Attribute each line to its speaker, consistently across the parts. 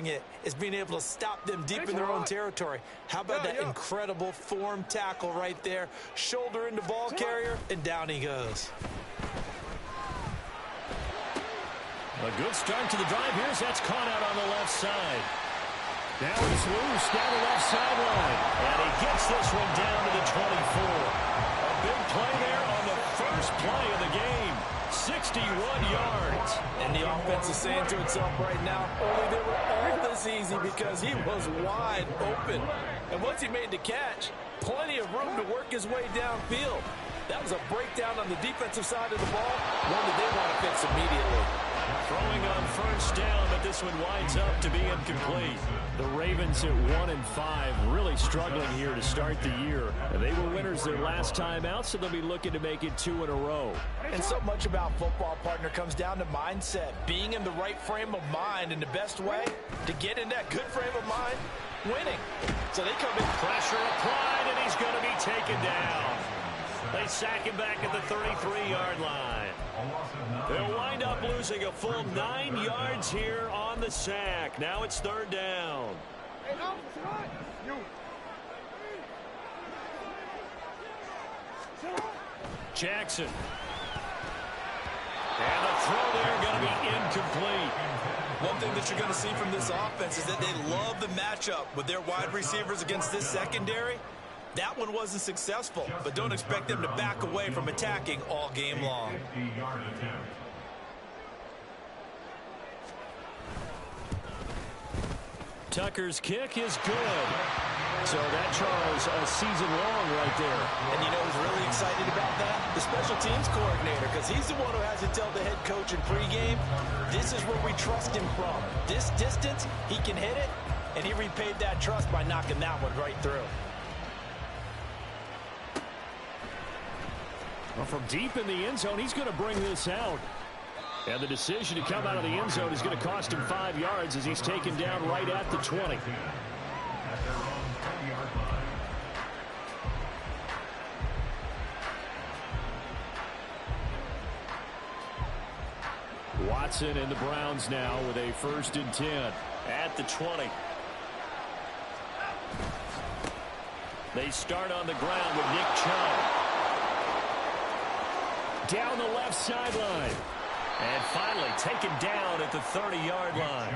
Speaker 1: it is being able to stop them deep in their own territory. How about that incredible form tackle right there? Shoulder into ball carrier, and down he goes.
Speaker 2: A good start to the drive here as that's caught out on the left side. Now he's loose down the left sideline. And he gets this one down to the 24. A big play there on the first play of the game. 61 yards.
Speaker 1: And the offense is saying to itself right now, only they were all this easy because he was wide open. And once he made the catch, plenty of room to work his way downfield. That was a breakdown on the defensive side of the ball, one that they want to fix immediately.
Speaker 2: Throwing on first down, but this one winds up to be incomplete. The Ravens at 1-5, really struggling here to start the year. They were winners their last time out, so they'll be looking to make it 2 in a row.
Speaker 1: And so much about football, partner, comes down to mindset. Being in the right frame of mind, and the best way to get in that good frame of mind, winning. So they come in.
Speaker 2: Pressure applied, and he's going to be taken down. They sack him back at the 33-yard line. They'll wind up losing a full 9 yards here on the sack. Now it's third down. Jackson. And the throw there going to be incomplete.
Speaker 1: One thing that you're going to see from this offense is that they love the matchup with their wide receivers against this secondary. That one wasn't successful, but don't expect them to back away from attacking all game long.
Speaker 2: Tucker's kick is good. So that, Charles, a season long right there.
Speaker 1: And you know who's really excited about that? The special teams coordinator, because he's the one who has to tell the head coach in pregame, this is where we trust him from. This distance, he can hit it, and he repaid that trust by knocking that one right through.
Speaker 2: Well, from deep in the end zone, he's going to bring this out. And the decision to come out of the end zone is going to cost him 5 yards as he's taken down right at the 20. Watson and the Browns now with a 1st and 10 at the 20. They start on the ground with Nick Chubb. Down the left sideline. And finally taken down at the 30-yard line.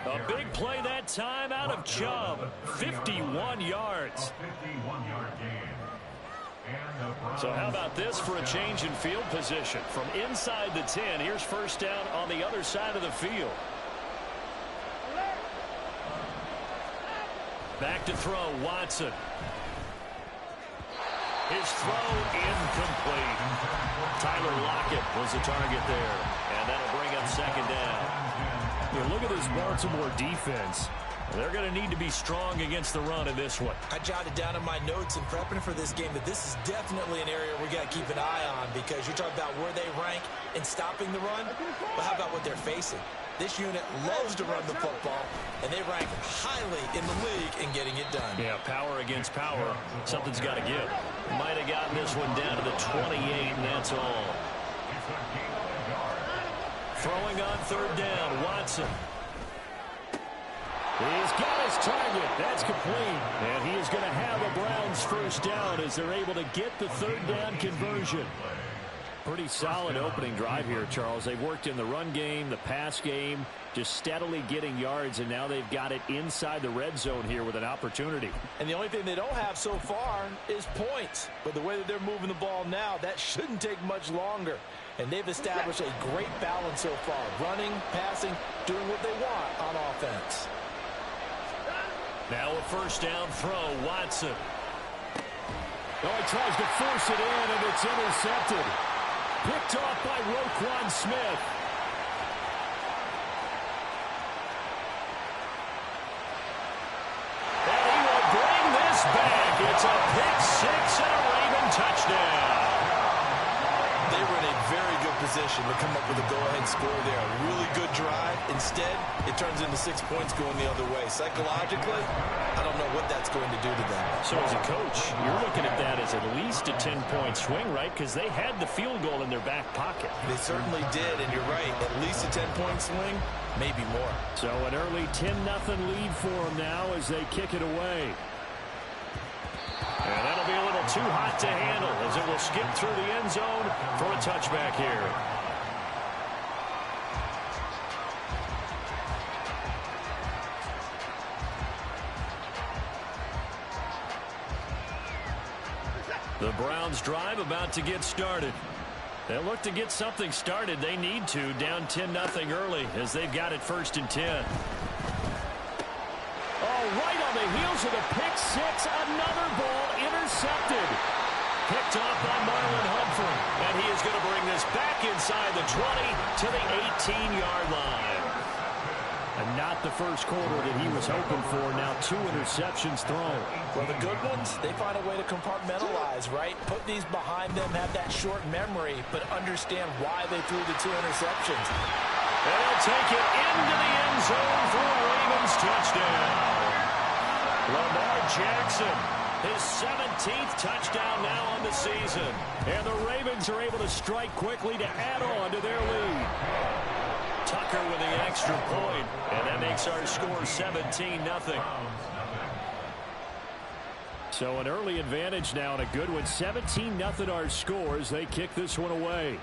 Speaker 2: A big play that time out of Chubb. 51 yards. So how about this for a change in field position? From inside the 10, here's first down on the other side of the field. Back to throw, Watson. His throw incomplete. Tyler Lockett was the target there. And that'll bring up second down. Yeah, look at this Baltimore defense. They're going to need to be strong against the run in this one.
Speaker 1: I jotted down in my notes in prepping for this game that this is definitely an area we got to keep an eye on, because you're talking about where they rank in stopping the run. But how about what they're facing? This unit loves to run the football, and they rank highly in the league in getting it done.
Speaker 2: Yeah, power against power. Something's got to give. Might have gotten this one down to the 28, and that's all. Throwing on third down, Watson. He's got his target. That's complete. And he is going to have a Browns first down as they're able to get the third down conversion. Pretty solid opening drive here, Charles. They've worked in the run game, the pass game, just steadily getting yards, and now they've got it inside the red zone here with an opportunity.
Speaker 1: And the only thing they don't have so far is points. But the way that they're moving the ball now, that shouldn't take much longer. And they've established a great balance so far. Running, passing, doing what they want on offense.
Speaker 2: Now a first down throw, Watson. Oh, he tries to force it in, and it's intercepted. Picked off by Roquan Smith. And he will bring this back. It's a pick six and a Raven touchdown.
Speaker 1: They were in a very good position to come up with a go-ahead score there. A really good drive. Instead, it turns into 6 points going the other way. Psychologically, I don't know what that's going to do to them.
Speaker 2: So as a coach, you're looking at that as at least a 10-point swing, right? Because they had the field goal in their back pocket.
Speaker 1: They certainly did, and you're right. At least a 10-point swing, maybe more.
Speaker 2: So an early 10-0 lead for them now as they kick it away. And that'll be a little too hot to handle as it will skip through the end zone for a touchback here. The Browns drive about to get started. They'll look to get something started. They need to, down 10-0 early as they've got it 1st and 10. Oh, right on the heels of the pick six, another ball intercepted. Picked off by Marlon Humphrey, and he is going to bring this back inside the 20 to the 18-yard line. And not the first quarter that he was hoping for. Now 2 interceptions thrown.
Speaker 1: Well, the good ones, they find a way to compartmentalize, right? Put these behind them, have that short memory, but understand why they threw the 2 interceptions.
Speaker 2: And they'll take it into the end zone for a Ravens touchdown. Lamar Jackson, his 17th touchdown now on the season. And the Ravens are able to strike quickly to add on to their lead. Tucker with the extra point, and that makes our score 17-0. So an early advantage now and a good one. 17-0 our score as they kick this one away.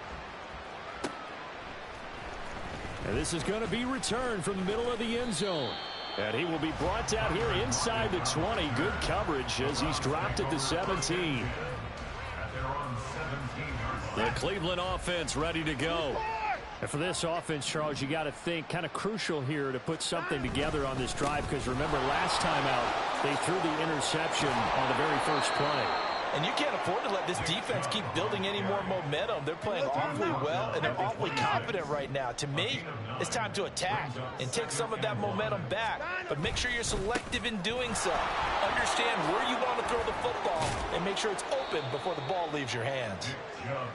Speaker 2: And this is going to be returned from the middle of the end zone. And he will be brought down here inside the 20. Good coverage as he's dropped at the 17. The Cleveland offense ready to go. And for this offense, Charles, you got to think kind of crucial here to put something together on this drive, because remember last time out they threw the interception on the very first play.
Speaker 1: And you can't afford to let this defense keep building any more momentum. They're playing awfully well, and they're awfully confident right now. To me, it's time to attack and take some of that momentum back. But make sure you're selective in doing so. Understand where you want to throw the football and make sure it's open before the ball leaves your hands.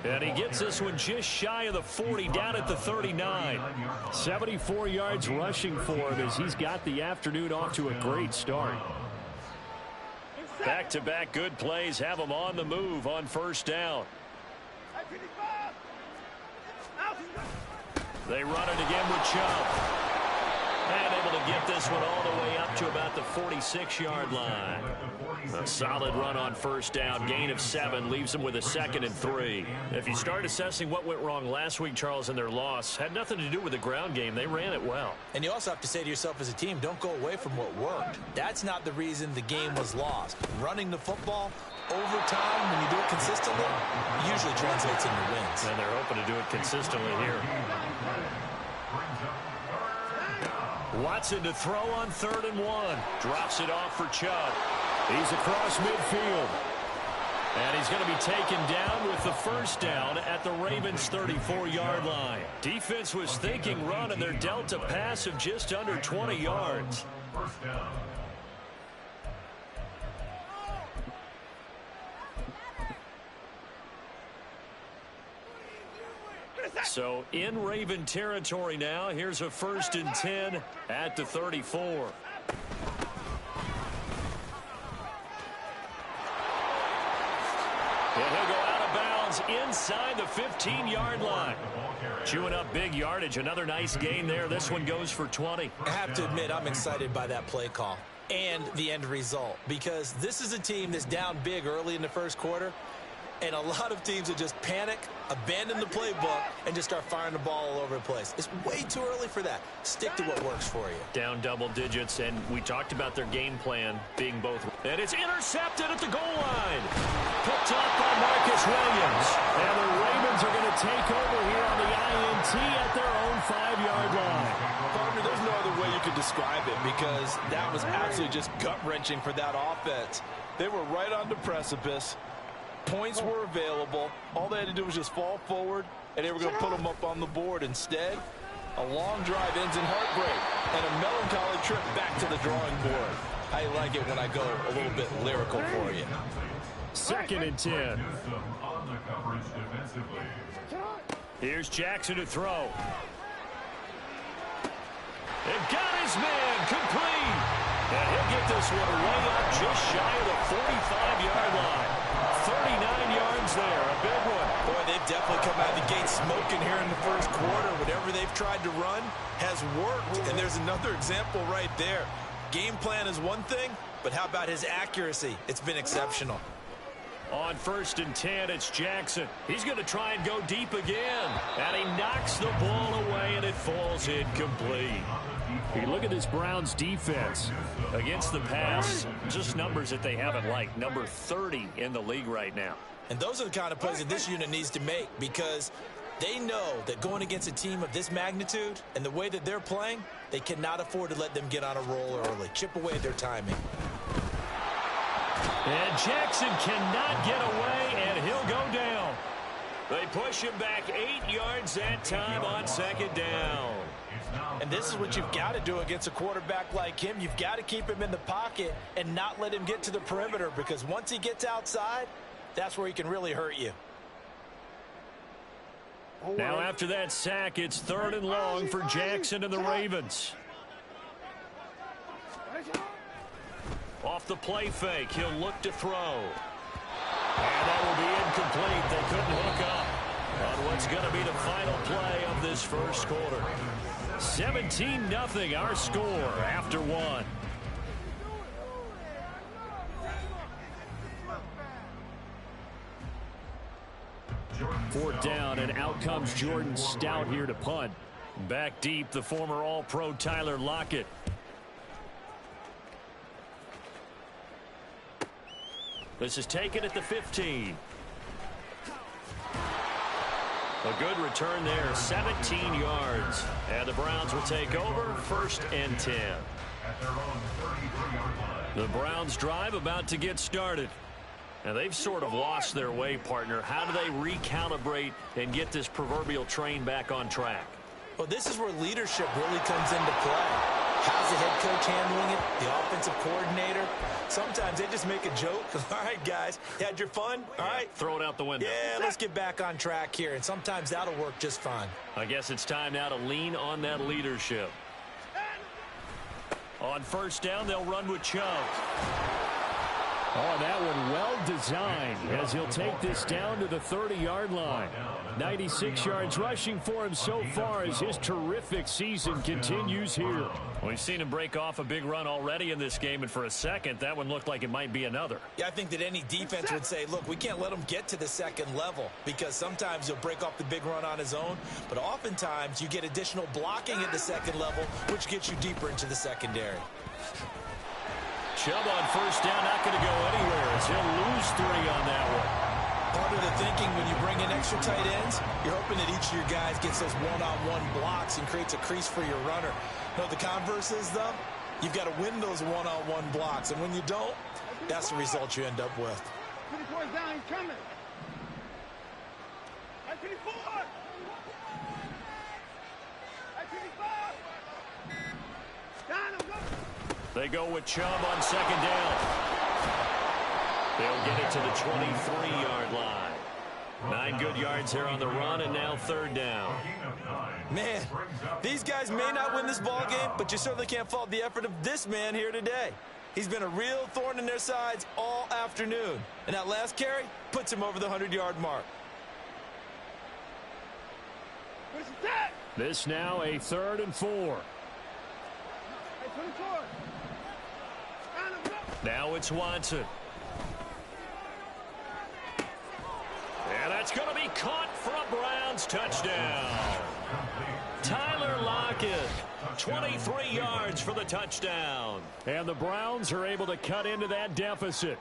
Speaker 2: And he gets this one just shy of the 40, down at the 39. 74 yards rushing for him as he's got the afternoon off to a great start. Back-to-back good plays have them on the move on first down. They run it again with Chubb. And able to get this one all the way up to about the 46-yard line. A solid run on first down. Gain of 7 leaves them with a 2nd and 3. If you start assessing what went wrong last week, Charles, in their loss, had nothing to do with the ground game. They ran it well.
Speaker 1: And you also have to say to yourself as a team, don't go away from what worked. That's not the reason the game was lost. Running the football over time, when you do it consistently, usually translates into wins.
Speaker 2: And they're hoping to do it consistently here. Watson to throw on 3rd and 1. Drops it off for Chubb. He's across midfield. And he's going to be taken down with the first down at the Ravens' 34-yard line. Defense was thinking run, and they're dealt a pass of just under 20 yards. First down. So in Raven territory now. Here's a 1st and 10 at the 34. And he'll go out of bounds inside the 15-yard line. Chewing up big yardage. Another nice gain there. This one goes for 20.
Speaker 1: I have to admit, I'm excited by that play call and the end result, because this is a team that's down big early in the first quarter. And a lot of teams that just panic, abandon the playbook, and just start firing the ball all over the place. It's way too early for that. Stick to what works for you.
Speaker 2: Down double digits, and we talked about their game plan being both. And it's intercepted at the goal line. Picked off by Marcus Williams. And the Ravens are going to take over here on the INT at their own 5-yard line.
Speaker 1: Partner, there's no other way you could describe it, because that was absolutely just gut-wrenching for that offense. They were right on the precipice. Points were available. All they had to do was just fall forward, and they were going to put them up on the board. Instead, a long drive ends in heartbreak and a melancholy trip back to the drawing board. I like it when I go a little bit lyrical for you.
Speaker 2: 2nd and 10. Here's Jackson to throw. And got his man complete. And he'll get this one way up just shy of the 45-yard line. 39 yards there, a big one.
Speaker 1: Boy, they've definitely come out of the gate smoking here in the first quarter. Whatever they've tried to run has worked, and there's another example right there. Game plan is one thing, but how about his accuracy? It's been exceptional.
Speaker 2: On 1st and 10, it's Jackson. He's going to try and go deep again. And he knocks the ball away, and it falls incomplete. Hey, look at this Browns defense. Against the pass, just numbers that they haven't liked. Number 30 in the league right now.
Speaker 1: And those are the kind of plays that this unit needs to make, because they know that going against a team of this magnitude and the way that they're playing, they cannot afford to let them get on a roll early. Chip away at their timing.
Speaker 2: And Jackson cannot get away, and he'll go down. They push him back 8 yards that time on 2nd down.
Speaker 1: And this is what you've got to do against a quarterback like him. You've got to keep him in the pocket and not let him get to the perimeter, because once he gets outside, that's where he can really hurt you.
Speaker 2: Now after that sack, it's 3rd and long for Jackson and the Ravens. Off the play fake, he'll look to throw. And that will be incomplete. They couldn't hook up on what's going to be the final play of this first quarter. 17-0 our score after 1. Fourth down, and out comes Jordan Stout here to punt. Back deep, the former All-Pro Tyler Lockett. This is taken at the 15. A good return there, 17 yards. And the Browns will take over, 1st and 10. The Browns drive about to get started. Now, they've sort of lost their way, partner. How do they recalibrate and get this proverbial train back on track?
Speaker 1: Well, this is where leadership really comes into play. How's the head coach handling it? The offensive coordinator? Sometimes they just make a joke. All right, guys, you had your fun? All right.
Speaker 2: Throw it out the window.
Speaker 1: Yeah, let's get back on track here. And sometimes that'll work just fine.
Speaker 2: I guess it's time now to lean on that leadership. On 1st down, they'll run with Chubb. Oh, that one well designed as he'll take this down to the 30-yard line. 96 yards rushing for him so far as his terrific season continues here. We've seen him break off a big run already in this game, and for a second, that one looked like it might be another.
Speaker 1: Yeah, I think that any defense would say, look, we can't let him get to the 2nd level, because sometimes he'll break off the big run on his own, but oftentimes you get additional blocking at the 2nd level, which gets you deeper into the secondary.
Speaker 2: Chubb on 1st down, not going to go anywhere as he'll lose 3 on that one.
Speaker 1: Part of the thinking when you bring in extra tight ends, you're hoping that each of your guys gets those one-on-one blocks and creates a crease for your runner. You know what the converse is, though? You've got to win those one-on-one blocks, and when you don't, that's the result you end up with.
Speaker 3: 24 down, he's coming. 24. 25. Down, I'm going.
Speaker 2: They go with Chubb on 2nd down. They'll get it to the 23-yard line. 9 good yards there on the run, and now 3rd down.
Speaker 1: Man, these guys may not win this ball game, but you certainly can't fault the effort of this man here today. He's been a real thorn in their sides all afternoon, and that last carry puts him over the 100-yard mark.
Speaker 2: This now a 3rd and 4. Now it's Watson. And that's going to be caught for a Browns touchdown. Tyler Lockett, 23 yards for the touchdown. And the Browns are able to cut into that deficit.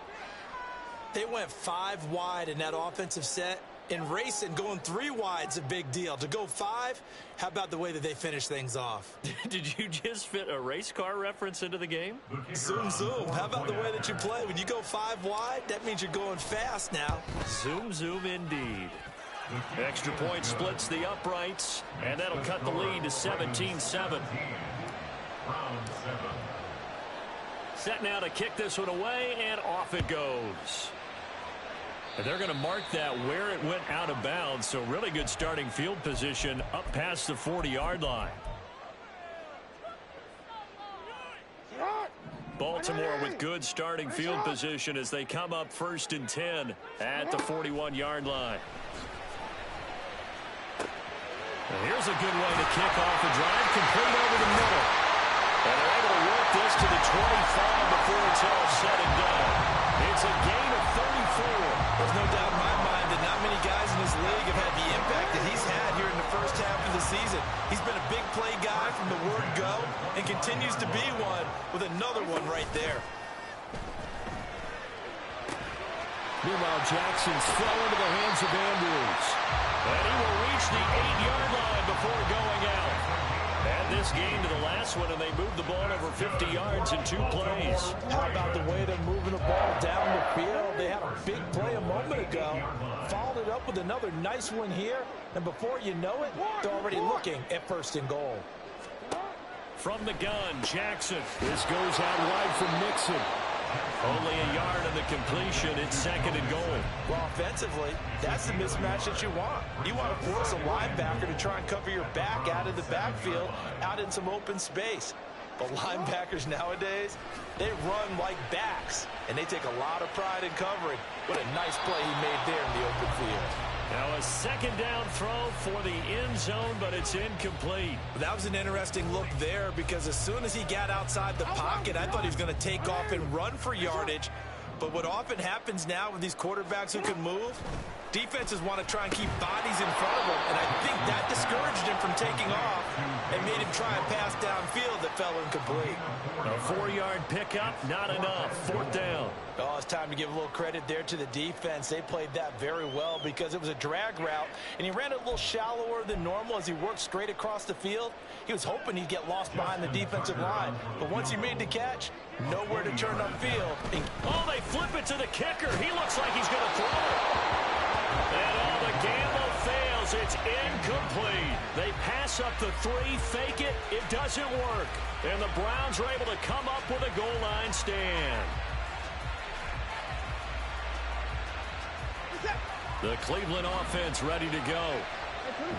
Speaker 1: They went 5 wide in that offensive set. In racing, going 3 wide's a big deal. To go 5, how about the way that they finish things off?
Speaker 2: Did you just fit a race car reference into the game?
Speaker 1: Zoom, zoom. How about the way that you play? When you go 5 wide, that means you're going fast now.
Speaker 2: Zoom, zoom indeed. Extra point splits the uprights, and that'll cut the lead to 17-7. Set now to kick this one away, and off it goes. And they're going to mark that where it went out of bounds. So really good starting field position up past the 40-yard line. Baltimore with good starting field position as they come up 1st and 10 at the 41-yard line. And here's a good way to kick off a drive, complete over the middle. And they're able to work this to the 25 before it's all said and done. It's a gain of 34.
Speaker 1: There's no doubt in my mind that not many guys in this league have had the impact that he's had here in the first half of the season. He's been a big play guy from the word go and continues to be one with another one right there.
Speaker 2: Meanwhile, Jackson's fell into the hands of Andrews. And he will reach the 8-yard line before going out. And this game to the last one, and they moved the ball over 50 yards in 2 plays.
Speaker 1: How about the way they're moving the ball down the field? They had a big play a moment ago. Followed it up with another nice one here. And before you know it, they're already looking at 1st and goal.
Speaker 2: From the gun, Jackson. This goes out wide from Nixon. Only a yard on the completion. It's 2nd and goal.
Speaker 1: Well, offensively, that's the mismatch that you want. You want to force a linebacker to try and cover your back out of the backfield, out in some open space. But linebackers nowadays, they run like backs, and they take a lot of pride in covering. What a nice play he made there in the open field.
Speaker 2: Now a 2nd down throw for the end zone, but it's incomplete.
Speaker 1: That was an interesting look there because as soon as he got outside the pocket, I thought he was going to take off and run for yardage. But what often happens now with these quarterbacks who can move, defenses want to try and keep bodies in front of them, and I think that discouraged him from taking off and made him try a pass downfield that fell incomplete.
Speaker 2: A 4-yard pickup, not enough. 4th down.
Speaker 1: Oh, it's time to give a little credit there to the defense. They played that very well because it was a drag route, and he ran it a little shallower than normal as he worked straight across the field. He was hoping he'd get lost behind the defensive line, but once he made the catch, nowhere to turn upfield.
Speaker 2: Oh, they flip it to the kicker. He looks like he's going to throw it. And the gamble fails. It's incomplete. They pass up the 3, fake it. It doesn't work. And the Browns are able to come up with a goal line stand. The Cleveland offense ready to go.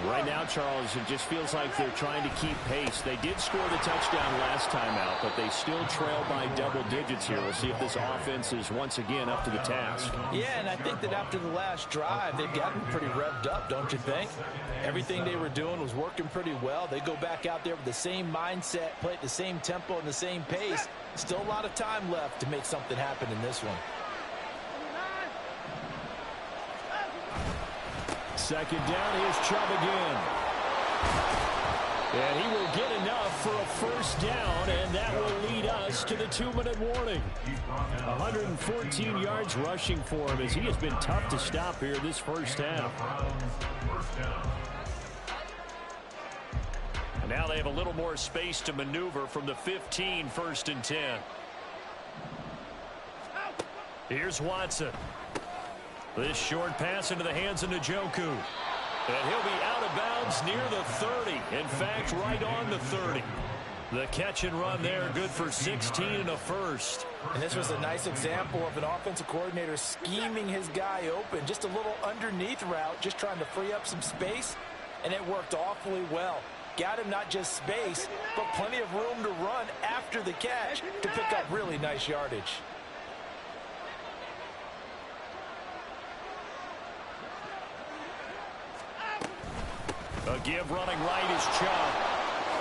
Speaker 4: Right now, Charles, it just feels like they're trying to keep pace. They did score the touchdown last time out, but they still trail by double digits here. We'll see if this offense is once again up to the task.
Speaker 1: Yeah, and I think that after the last drive, they've gotten pretty revved up, don't you think? Everything they were doing was working pretty well. They go back out there with the same mindset, play at the same tempo and the same pace. Still a lot of time left to make something happen in this one.
Speaker 2: 2nd down, here's Chubb again. And he will get enough for a 1st down, and that will lead us to the 2-minute warning. 114 yards rushing for him as he has been tough to stop here this first half. And now they have a little more space to maneuver from the 15, 1st and 10. Here's Watson. This short pass into the hands of Njoku. And he'll be out of bounds near the 30. In fact, right on the 30. The catch and run there, good for 16 and a 1st.
Speaker 1: And this was a nice example of an offensive coordinator scheming his guy open. Just a little underneath route, just trying to free up some space. And it worked awfully well. Got him not just space, but plenty of room to run after the catch to pick up really nice yardage.
Speaker 2: A give running right is Chubb.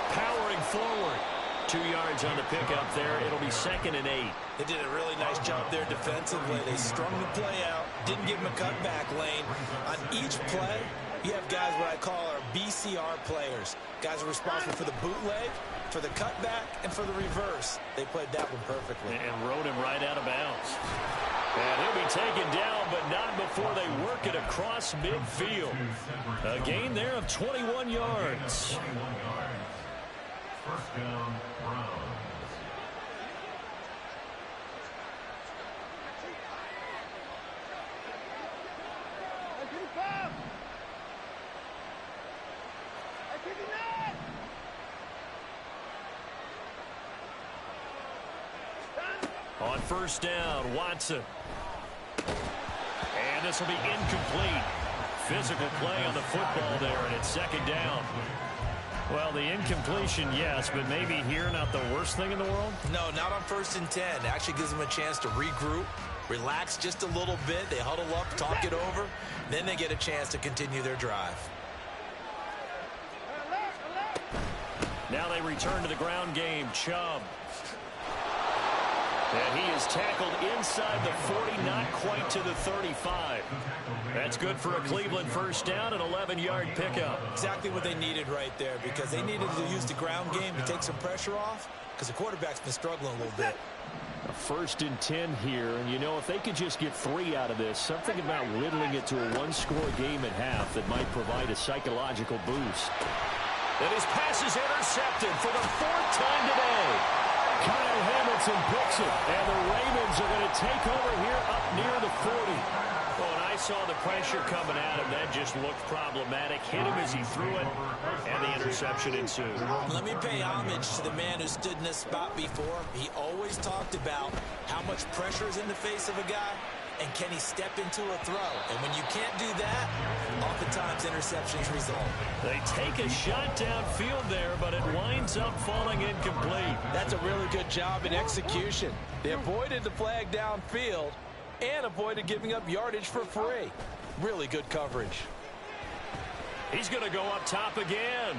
Speaker 2: Powering forward. 2 yards on the pickup there. It'll be 2nd and 8.
Speaker 1: They did a really nice job there defensively. They strung the play out, didn't give him a cutback lane. On each play, you have guys what I call our BCR players. Guys are responsible for the bootleg, for the cutback, and for the reverse. They played that one perfectly.
Speaker 2: And rode him right out of bounds. And he'll be taken down, but not before they work it across midfield. A gain there of 21 yards.
Speaker 5: 1st down, Browns.
Speaker 2: On 1st down, Watson. And this will be incomplete. Physical play on the football there, and it's second down. Well, the incompletion, yes, but maybe here not the worst thing in the world?
Speaker 1: No, not on 1st and 10. It actually gives them a chance to regroup, relax just a little bit. They huddle up, talk it over. Then they get a chance to continue their drive.
Speaker 2: Now they return to the ground game. Chubb. And he is tackled inside the 40, not quite to the 35. That's good for a Cleveland first down, an 11-yard pickup.
Speaker 1: Exactly what they needed right there, because they needed to use the ground game to take some pressure off, because the quarterback's been struggling a little bit.
Speaker 2: A 1st and 10 here, and you know, if they could just get 3 out of this, something about whittling it to a one-score game at half that might provide a psychological boost. And his pass is intercepted for the 4th time today. Kyle Hamilton picks it, and the Ravens are going to take over here up near the 40. Well, and I saw the pressure coming at him. That just looked problematic. Hit him as he threw it, and the interception ensued.
Speaker 1: Let me pay homage to the man who stood in this spot before. He always talked about how much pressure is in the face of a guy, and can he step into a throw? And when you can't do that, oftentimes interceptions result.
Speaker 2: They take a shot downfield there, but it winds up falling incomplete.
Speaker 1: That's a really good job in execution. They avoided the flag downfield and avoided giving up yardage for free. Really good coverage.
Speaker 2: He's going to go up top again.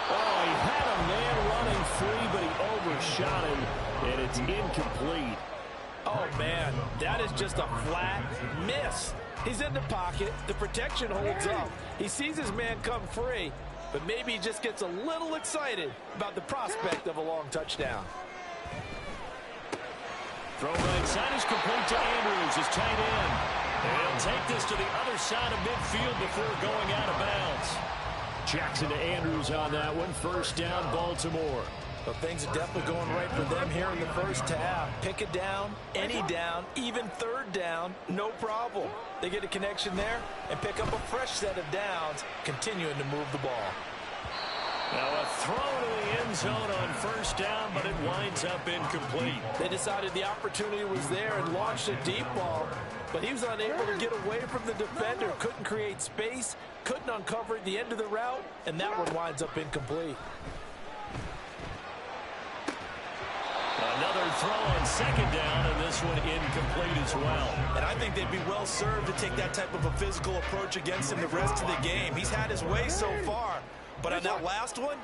Speaker 2: Oh, he had a man running free, but he overshot him, and it's incomplete.
Speaker 1: Oh, man, that is just a flat miss. He's in the pocket. The protection holds up. He sees his man come free, but maybe he just gets a little excited about the prospect of a long touchdown.
Speaker 2: Throw right side is complete to Andrews, his tight end. And he'll take this to the other side of midfield before going out of bounds. Jackson to Andrews on that one. First down, Baltimore.
Speaker 1: Well, things are definitely going right for them here in the first half. Pick it down, any down, even 3rd down, no problem. They get a connection there and pick up a fresh set of downs, continuing to move the ball.
Speaker 2: Now a throw to the end zone on first down, but it winds up incomplete.
Speaker 1: They decided the opportunity was there and launched a deep ball, but he was unable to get away from the defender, couldn't create space, couldn't uncover at the end of the route, and that one winds up incomplete.
Speaker 2: Another throw on second down, and this one incomplete as well.
Speaker 1: And I think they'd be well served to take that type of a physical approach against him the rest of the game. He's had his way so far, but on that last one,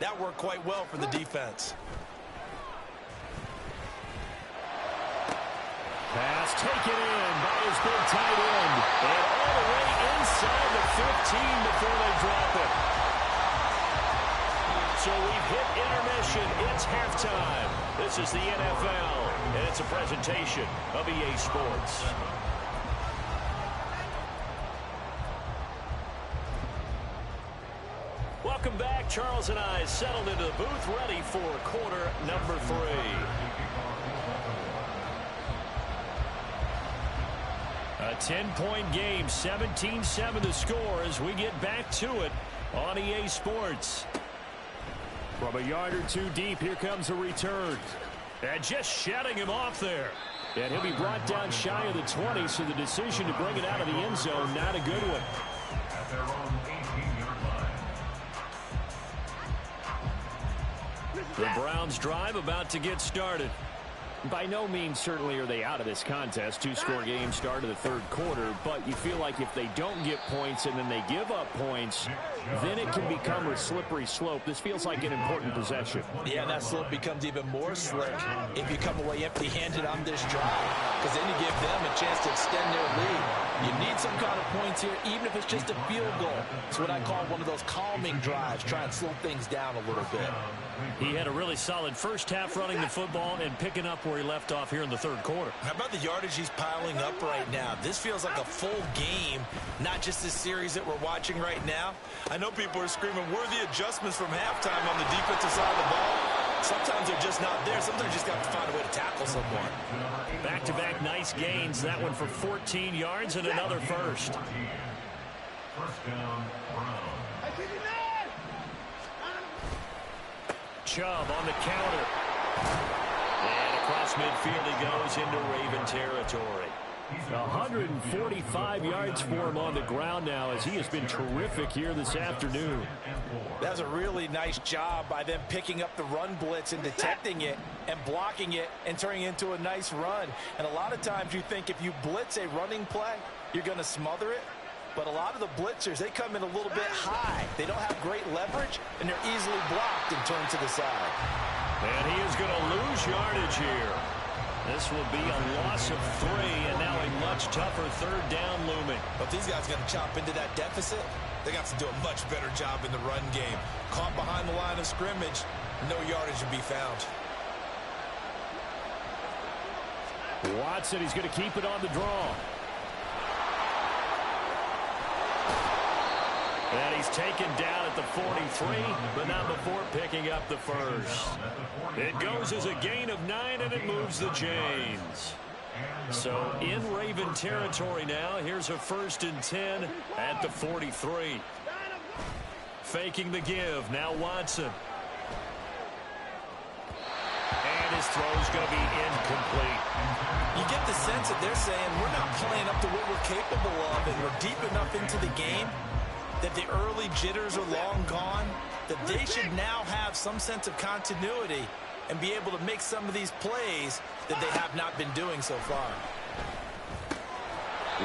Speaker 1: that worked quite well for the defense.
Speaker 2: Pass taken in by his big tight end. And all the way inside the 15 before they drop it. So we've hit intermission. It's halftime. This is the NFL, and it's a presentation of EA Sports. Welcome back. Charles and I settled into the booth, ready for quarter number 3. A 10-point game, 17-7 the score as we get back to it on EA Sports. From a yard or two deep, here comes a return. And just shutting him off there. And he'll be brought down shy of the 20, so the decision to bring it out of the end zone, not a good one. The Browns drive about to get started. By no means certainly are they out of this contest. 2-score game start of the 3rd quarter, but you feel like if they don't get points and then they give up points, then it can become a slippery slope. This feels like an important possession.
Speaker 1: Yeah, that slope becomes even more slick if you come away empty-handed on this drive, because then you give them a chance to extend their lead. You need some kind of points here, even if it's just a field goal. It's what I call one of those calming drives, try and slow things down a little bit.
Speaker 2: He had a really solid first half running the football and picking up where he left off here in the 3rd quarter.
Speaker 1: How about the yardage he's piling up right now? This feels like a full game, not just this series that we're watching right now. I know people are screaming, where are the adjustments from halftime on the defensive side of the ball? Sometimes they're just not there. Sometimes you just got to find a way to tackle someone.
Speaker 2: Back-to-back nice gains. That one for 14 yards and another first.
Speaker 3: First down, Browns.
Speaker 2: Chubb on the counter. And across midfield he goes into Raven territory. 145 yards for him on the ground now, as he has been terrific here this afternoon.
Speaker 1: That was a really nice job by them picking up the run blitz and detecting it and blocking it and turning it into a nice run. And a lot of times you think if you blitz a running play, you're going to smother it. But a lot of the blitzers, they come in a little bit high. They don't have great leverage, and they're easily blocked and turned to the side.
Speaker 2: And he is going to lose yardage here. This will be a loss of 3, and now a much tougher third down looming.
Speaker 1: But these guys are going to chop into that deficit. They got to do a much better job in the run game. Caught behind the line of scrimmage, no yardage to be found.
Speaker 2: Watson, he's going to keep it on the draw. And he's taken down at the 43, but not before picking up the first. It goes as a gain of 9, and it moves the chains. So in Raven territory now, here's a 1st and 10 at the 43. Faking the give, now Watson. And his throw's going to be incomplete.
Speaker 1: You get the sense that they're saying we're not playing up to what we're capable of, and we're deep enough into the game that the early jitters are long gone, that they should now have some sense of continuity and be able to make some of these plays that they have not been doing so far.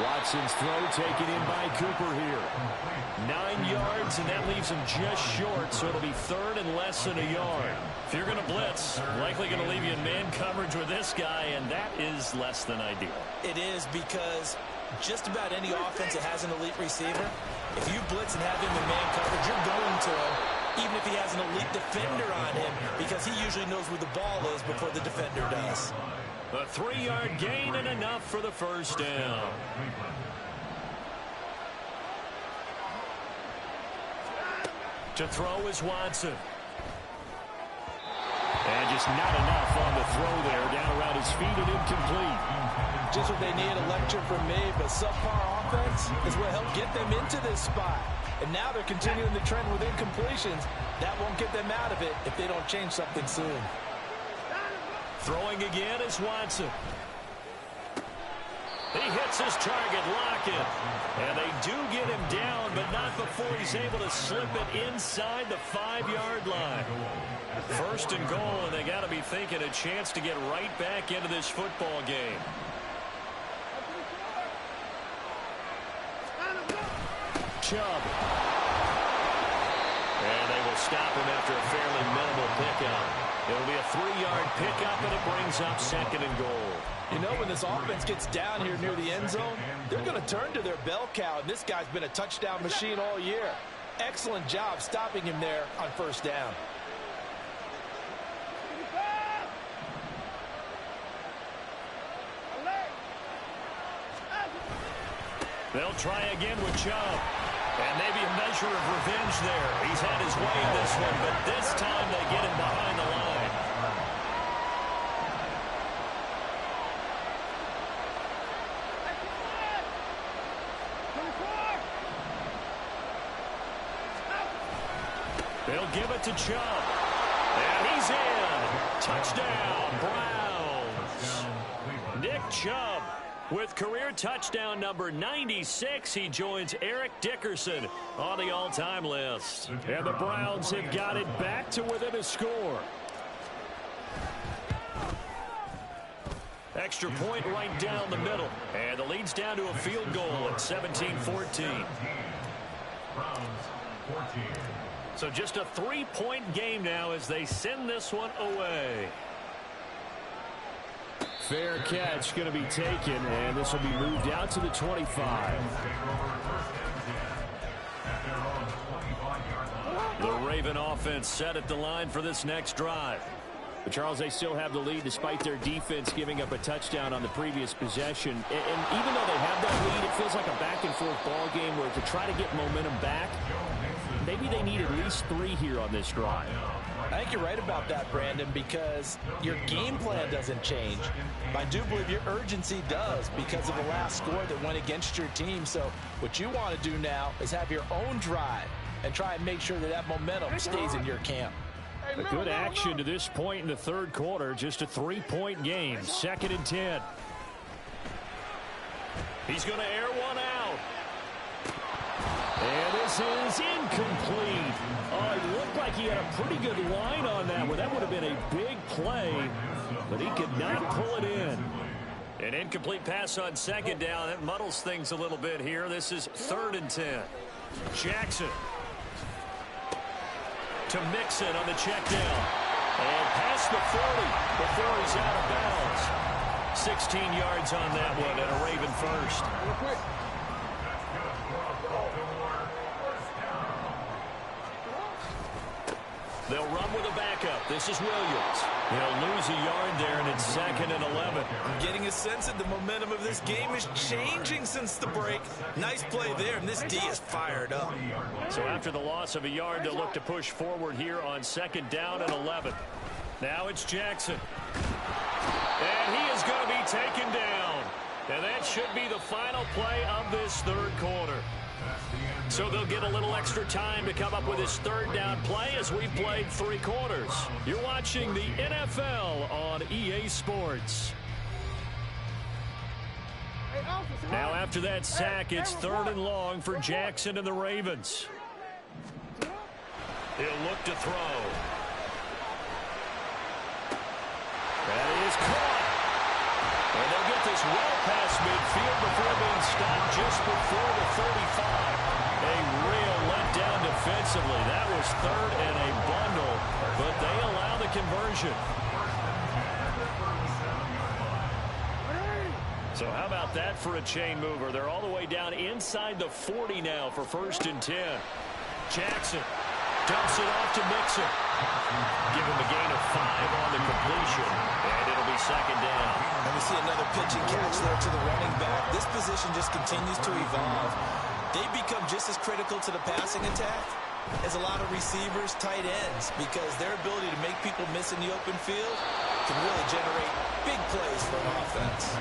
Speaker 2: Watson's throw taken in by Cooper here. 9 yards, and that leaves him just short, so it'll be 3rd and less than a yard. If you're going to blitz, likely going to leave you in man coverage with this guy, and that is less than ideal.
Speaker 1: It is, because just about any offense that has an elite receiver, if you blitz and have him in man coverage, you're going to him, even if he has an elite defender on him, because he usually knows where the ball is before the defender does.
Speaker 2: A 3-yard gain and enough for the first down. To throw is Watson. And just not enough on the throw there. Down around his feet and incomplete.
Speaker 1: Just what they need, a lecture from me, but subpar offense is what helped get them into this spot. And now they're continuing the trend with incompletions. That won't get them out of it if they don't change something soon.
Speaker 2: Throwing again is Watson. He hits his target, Lockett. And they do get him down, but not before he's able to slip it inside the 5-yard line. 1st and goal, and they got to be thinking a chance to get right back into this football game. Chubb. And they will stop him after a fairly minimal pickup. It'll be a 3-yard pickup, and it brings up 2nd and goal.
Speaker 1: You know, when this offense gets down here near the end zone, they're going to turn to their bell cow, and this guy's been a touchdown machine all year. Excellent job stopping him there on 1st down.
Speaker 2: They'll try again with Chubb. And maybe a measure of revenge there. He's had his way in this one, but this time they get him behind the line. They'll give it to Chubb. And he's in. Touchdown, Browns. Nick Chubb with career touchdown number 96. He joins Eric Dickerson on the all-time list. And the Browns have got it back to within a score. Extra point right down the middle. And the lead's down to a field goal at 17-14. So just a 3-point game now as they send this one away. Fair catch going to be taken, and this will be moved out to the 25. The Raven offense set at the line for this next drive. But Charles, they still have the lead despite their defense giving up a touchdown on the previous possession. And even though they have that lead, it feels like a back-and-forth ball game where to try to get momentum back, maybe they need at least 3 here on this drive.
Speaker 1: I think you're right about that, Brandon, because your game plan doesn't change. I do believe your urgency does because of the last score that went against your team. So what you want to do now is have your own drive and try and make sure that that momentum stays in your camp.
Speaker 2: A good action to this point in the 3rd quarter. Just a 3-point game. 2nd and 10. He's going to air one out. And this is incomplete. Oh, it looked like he had a pretty good line on that one. That would have been a big play, but he could not pull it in. An incomplete pass on second down. That muddles things a little bit here. This is 3rd and 10. Jackson to Mixon on the check down. And past the 40 before he's out of bounds. 16 yards on that one and a Raven first. They'll run with a backup. This is Williams. He'll lose a yard there, and it's 2nd and 11.
Speaker 1: I'm getting a sense that the momentum of this game is changing since the break. Nice play there, and this D is fired up.
Speaker 2: So after the loss of a yard, they'll look to push forward here on 2nd down and 11. Now it's Jackson. And he is going to be taken down. And that should be the final play of this 3rd quarter. So they'll get a little extra time to come up with his 3rd down play as we played 3 quarters. You're watching the NFL on EA Sports. Now after that sack, it's 3rd and long for Jackson and the Ravens. He'll look to throw. That is caught. And they'll get this well past midfield before being stopped just before the 35. A real letdown defensively. That was 3rd and a bundle, but they allow the conversion. So how about that for a chain mover? They're all the way down inside the 40 now for 1st and 10. Jackson dumps it off to Mixon. Give him a gain of 5 on the completion, and it'll be 2nd down.
Speaker 1: And we see another pitch and catch there to the running back. This position just continues to evolve. They become just as critical to the passing attack as a lot of receivers, tight ends, because their ability to make people miss in the open field can really generate big plays for an offense.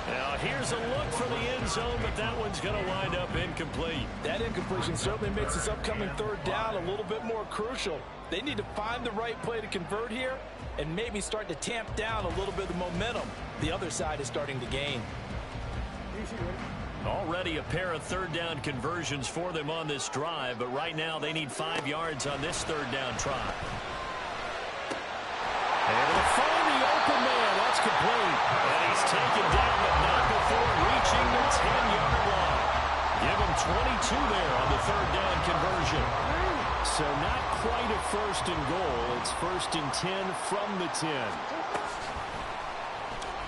Speaker 2: Now here's a look for the end zone, but that one's going to wind up incomplete.
Speaker 1: That incompletion certainly makes this upcoming 3rd down a little bit more crucial. They need to find the right play to convert here and maybe start to tamp down a little bit of the momentum the other side is starting to gain.
Speaker 2: Already a pair of 3rd down conversions for them on this drive, but right now they need 5 yards on this 3rd down try. Able to find the open man. That's complete. And he's taken down, but not before reaching the 10-yard line. Give him 22 there on the 3rd down conversion. So not quite a 1st and goal. It's 1st and 10 from the 10.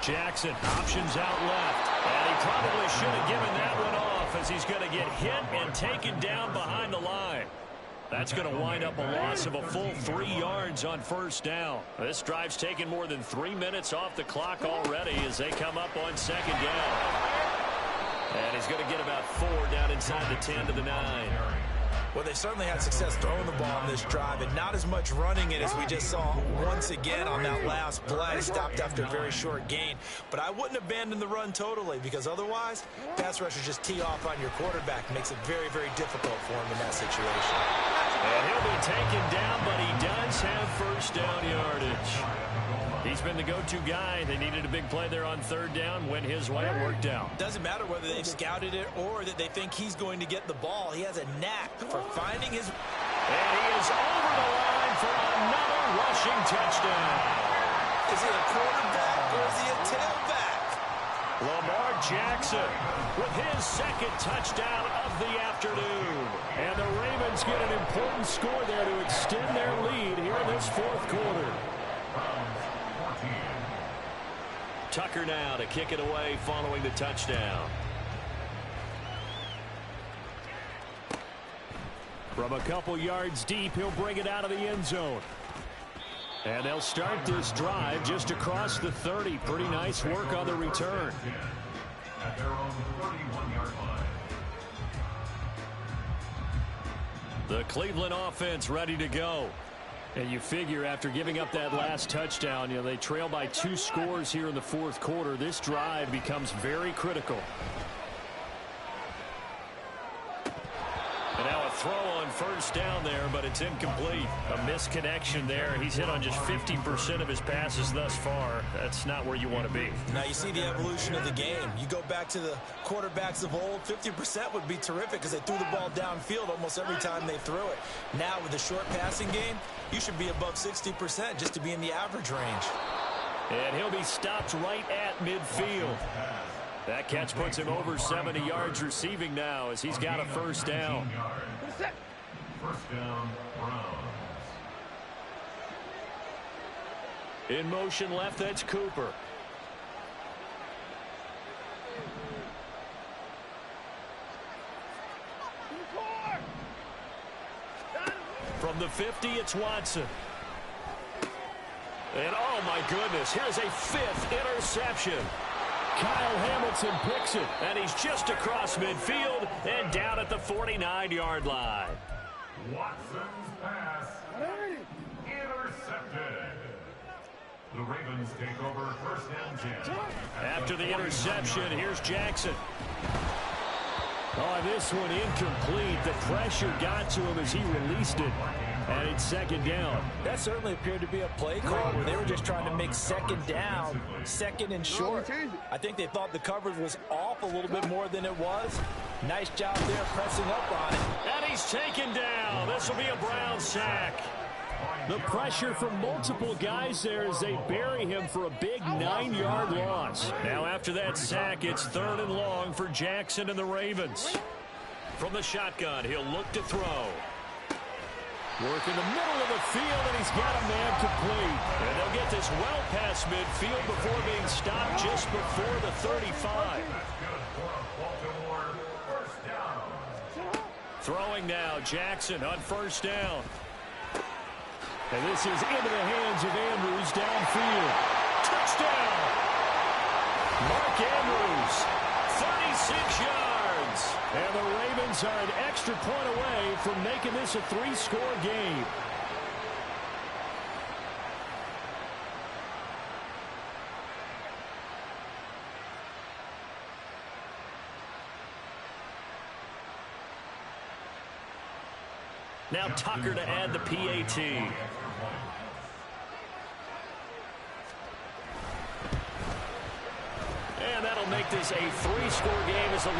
Speaker 2: Jackson options out left. And he probably should have given that one off as he's going to get hit and taken down behind the line. That's going to wind up a loss of a full 3 yards on 1st down. This drive's taken more than 3 minutes off the clock already as they come up on 2nd down. And he's going to get about 4 down inside the 10 to the 9.
Speaker 1: Well, they certainly had success throwing the ball on this drive, and not as much running it as we just saw once again on that last play. Stopped after a very short gain. But I wouldn't abandon the run totally, because otherwise, pass rushers just tee off on your quarterback. Makes it very, very difficult for him in that situation.
Speaker 2: And he'll be taken down, but he does have 1st down yardage. He's been the go-to guy. They needed a big play there on 3rd down. Went his way. It worked out.
Speaker 1: Doesn't matter whether they've scouted it or that they think he's going to get the ball. He has a knack for finding his...
Speaker 2: And he is over the line for another rushing touchdown.
Speaker 1: Is he a quarterback or is he a tailback?
Speaker 2: Lamar Jackson with his 2nd touchdown of the afternoon. And the Ravens get an important score there to extend their lead here in this 4th quarter. Tucker now to kick it away following the touchdown. From a couple yards deep, he'll bring it out of the end zone. And they'll start this drive just across the 30. Pretty nice work on the return.
Speaker 3: At their own 31-yard line.
Speaker 2: The Cleveland offense ready to go. And you figure after giving up that last touchdown, they trail by 2 scores here in the 4th quarter. This drive becomes very critical. And now a throw on first down there, but it's incomplete.
Speaker 4: A misconnection there. He's hit on just 50% of his passes thus far. That's not where you want to be.
Speaker 1: Now you see the evolution of the game. You go back to the quarterbacks of old, 50% would be terrific because they threw the ball downfield almost every time they threw it. Now with the short passing game, you should be above 60% just to be in the average range.
Speaker 2: And he'll be stopped right at midfield. That catch puts him over 70 yards receiving now as he's got a first down.
Speaker 3: First down, Browns.
Speaker 2: In motion left, that's Cooper. From the 50, it's Watson. And oh my goodness, here's a 5th interception. Kyle Hamilton picks it, and he's just across midfield and down at the 49-yard line.
Speaker 3: Watson's pass intercepted. The Ravens take over first down 10.
Speaker 2: After the interception, here's Jackson. Oh, this one incomplete. The pressure got to him as he released it. And it's second down.
Speaker 1: That certainly appeared to be a play call where they were just trying to make second down, second and short. I think they thought the coverage was off a little bit more than it was. Nice job there pressing up on it.
Speaker 2: And he's taken down. This will be a Brown sack. The pressure from multiple guys there as they bury him for a big 9-yard loss. Now after that sack, it's 3rd and long for Jackson and the Ravens. From the shotgun, he'll look to throw. Work in the middle of the field, and he's got a man complete. And they'll get this well past midfield before being stopped just before the 35. Throwing now, Jackson on first down. And this is into the hands of Andrews downfield. Touchdown! Mark Andrews, 36 yards. And the Ravens are an extra point away from making this a 3-score game. Now Tucker to add the PAT. And that'll make this a 3-score game as the